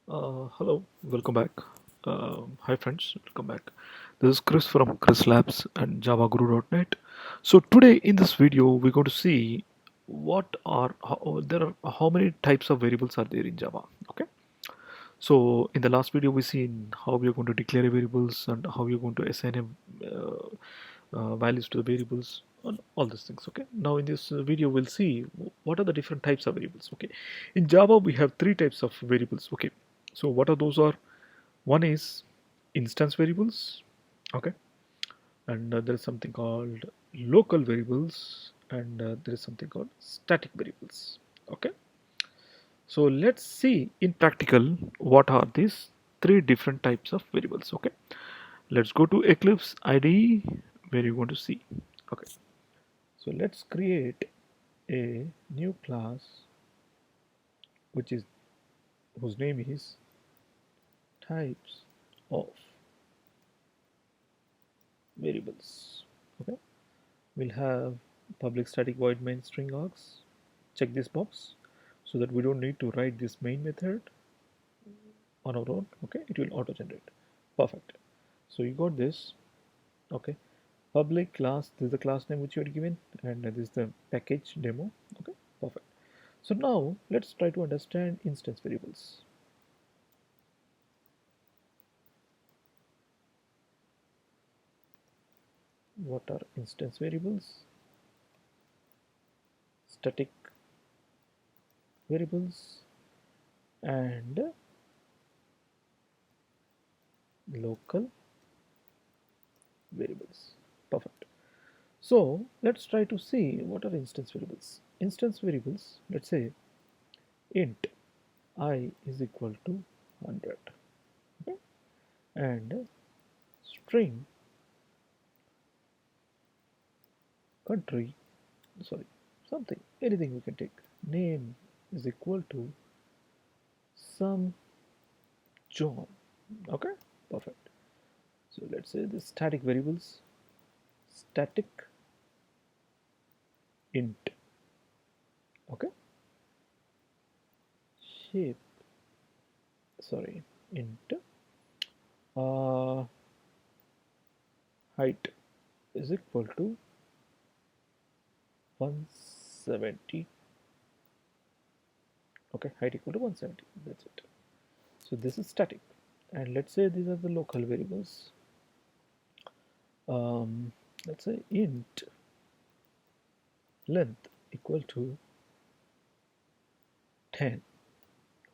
Hello, welcome back. Hi friends, welcome back. This is Chris from Chris Labs and JavaGuru.net. So today in this video we're going to see there are how many types of variables are there in Java. Okay. So in the last video we seen how we are going to declare variables and how we are going to assign values to the variables and all these things. Okay. Now in this video we'll see what are the different types of variables. Okay. In Java we have three types of variables. Okay. So what are those are? One is instance variables. Okay. And there is something called local variables and there is something called static variables. Okay. So let's see in practical what are these three different types of variables. Okay, let's go to Eclipse IDE where you want to see. Okay, so let's create a new class which is whose name is types of variables. Okay, we'll have public static void main string args. Check this box so that we don't need to write this main method on our own. Okay, it will auto generate. Perfect. So you got this. Okay, public class, this is the class name which you are given, and this is the package demo. Okay, perfect. So now let's try to understand instance variables. What are instance variables? Static variables and local variables. Perfect. So let's try to see what are instance variables. Instance variables, let's say int I is equal to 100. Okay, and string country, sorry, something, anything we can take, name is equal to some John. Okay, perfect. So let's say the static variables, static int. Okay, shape, sorry, int uh, height is equal to 170. Okay, height equal to 170. That's it. So this is static, and let's say these are the local variables. Let's say int length equal to 10.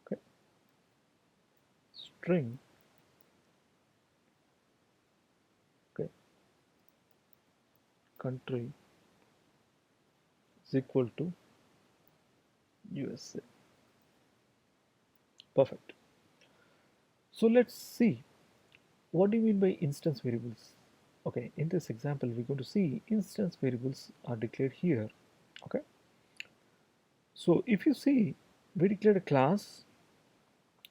Okay, string, okay, country is equal to USA. Perfect. So let's see, what do you mean by instance variables? Okay, in this example we're going to see instance variables are declared here. Okay, so if you see, we declared a class.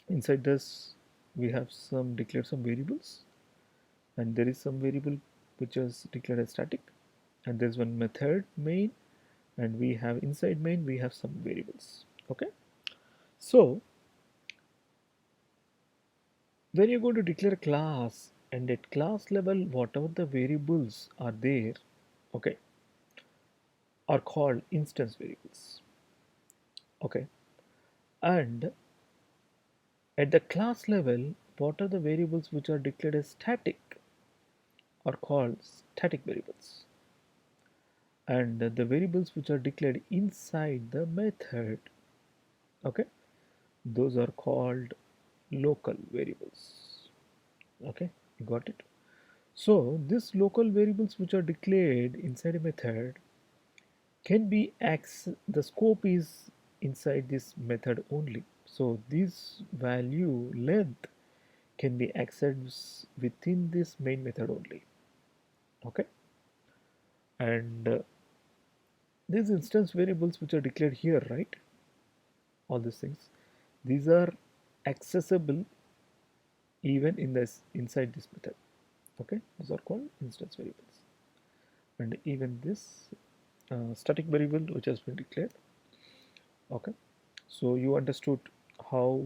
Inside this we have some declared some variables, and there is some variable which is declared as static, and there's one method main, and we have inside main we have some variables. Okay, so when you're going to declare a class, and at class level whatever the variables are there, okay, are called instance variables. Okay, and at the class level what are the variables which are declared as static are called static variables, and the variables which are declared inside the method, okay, those are called local variables. Okay, you got it. So these local variables which are declared inside a method can be the scope is inside this method only. So this value length can be accessed within this main method only. Okay, and these instance variables which are declared here, right, all these things, these are accessible even in this inside this method. Okay, these are called instance variables, and even this static variable which has been declared. Okay, so you understood how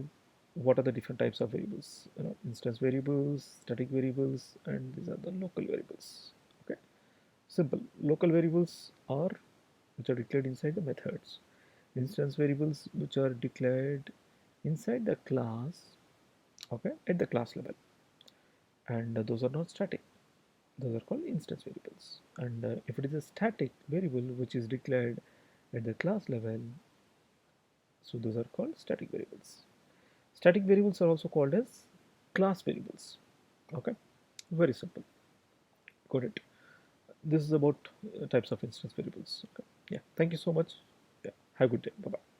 what are the different types of variables. Instance variables, static variables, and these are the local variables. Okay, simple. Local variables are which are declared inside the methods. Instance variables which are declared inside the class, okay, at the class level, and those are not static. Those are called instance variables. And if it is a static variable which is declared at the class level, so those are called static variables. Static variables are also called as class variables. Okay, very simple. Got it. This is about types of instance variables. Okay. Yeah. Thank you so much. Yeah. Have a good day. Bye bye.